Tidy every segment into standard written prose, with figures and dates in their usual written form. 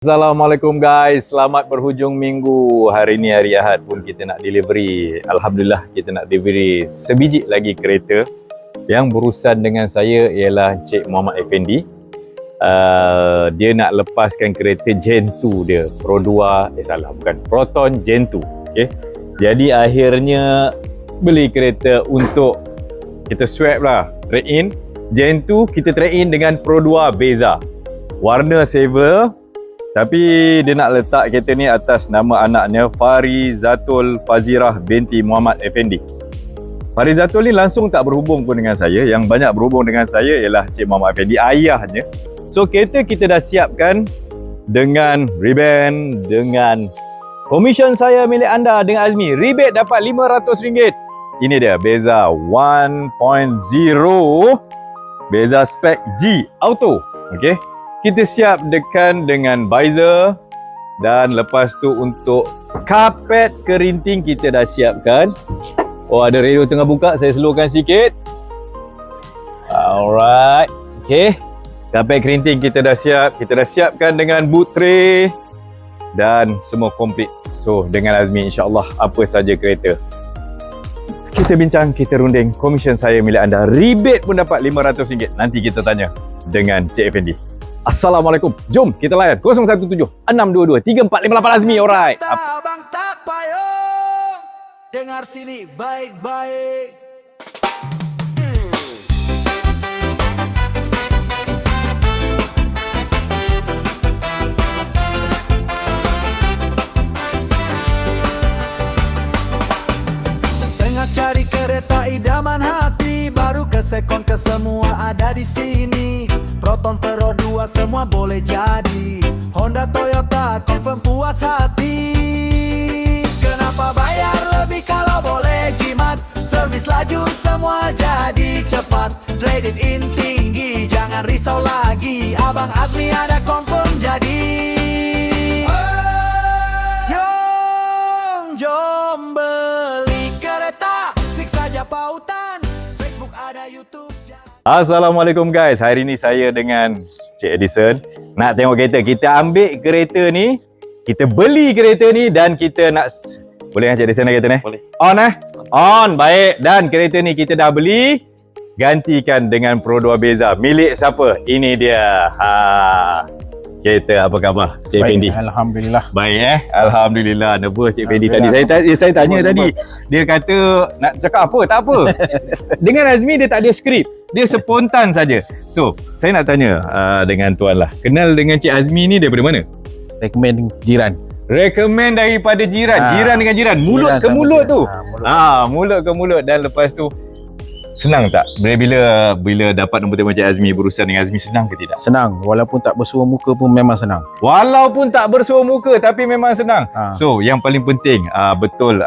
Assalamualaikum guys, selamat berhujung minggu. Hari ni hari Ahad pun kita nak delivery. Alhamdulillah kita nak delivery sebiji lagi kereta. Yang berurusan dengan saya ialah Encik Muhammad Effendi. Dia nak lepaskan kereta Gen 2 dia, Proton Gen 2. Okay. Jadi akhirnya beli kereta untuk kita swap lah, trade in. Gen 2 kita trade in dengan Pro 2 Beza. Warna silver. Tapi dia nak letak kereta ni atas nama anaknya Farizatul Fazirah binti Muhammad Effendi. Farizatul ni langsung tak berhubung pun dengan saya. Yang banyak berhubung dengan saya ialah Cik Muhammad Effendi, ayahnya. So kereta kita dah siapkan dengan reband, dengan komisen saya milik anda dengan Azmi. Rebate dapat RM500. Ini dia Beza 1.0 Beza spek G Auto. Okay. Kita siap dekan dengan visor dan lepas tu untuk karpet kerinting kita dah siapkan. Oh, ada radio tengah buka, saya slowkan sikit. Alright. Okay. Karpet kerinting kita dah siap. Kita dah siapkan dengan boot tray dan semua komplit. So, dengan Azmi insya-Allah apa saja kereta. Kita bincang, kita runding. Komisen saya milik anda. Rebate pun dapat RM500. Nanti kita tanya dengan Cik Effendi. Assalamualaikum. Jom kita layan 017-622-3458 Azmi. Alright. Abang tak payung. Dengar sini baik-baik. Tengah cari kereta idaman hati, baru ke sekon ke semua ada di sini. Proton Pro 2 semua boleh jadi. Honda Toyota confirm puas hati. Kenapa bayar lebih kalau boleh jimat? Servis laju semua jadi cepat. Trade it in tinggi, jangan risau lagi. Abang Azmi ada confirm jadi. Jom beli kereta. Klik saja pautan. Facebook ada, YouTube. Assalamualaikum guys. Hari ni saya dengan Cik Edison nak tengok kereta. Kita ambil kereta ni, kita beli kereta ni dan kita nak... Boleh kan Cik Edison kereta ni? Boleh. On On. Baik. Dan kereta ni kita dah beli, gantikan dengan Pro 2 Beza. Milik siapa? Ini dia. Kereta apa khabar Cik Effendi? Alhamdulillah. Baik Alhamdulillah. Nervous Cik Effendi tadi. Saya tanya tadi. Dia kata nak cakap apa? Tak apa. Dengan Azmi dia tak ada skrip. Dia spontan saja. So, saya nak tanya dengan tuan lah. Kenal dengan Cik Azmi ni daripada mana? Recommend jiran. Recommend daripada jiran. Jiran dengan jiran. Mulut ke mulut tu. Mulut ke mulut. Dan lepas tu senang tak? Bila dapat nombor telefon Cik Azmi, berurusan dengan Azmi, senang ke tidak? Senang. Walaupun tak bersuara muka pun memang senang. Walaupun tak bersuara muka tapi memang senang. So, yang paling penting betul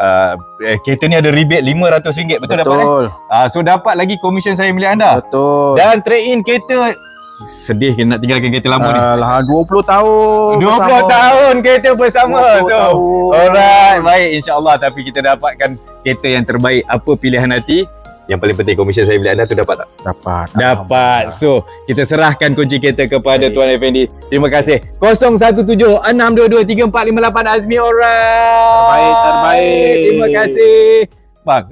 kereta ni ada rebate RM500. Betul dapat so dapat lagi komisen saya milik anda. Betul. Dan trade in kereta. Sedih nak tinggalkan kereta lama ni. 20 tahun 20 tahun kereta bersama. So, alright, baik insya-Allah. Tapi kita dapatkan kereta yang terbaik. Apa pilihan hati? Yang paling penting komisen saya milik anda tu dapat tak? Dapat. So, kita serahkan kunci kereta kepada Tuan Effendi. Terima kasih. 017-622-3458 Azmi. Alright. Terbaik. Terima kasih. Bang.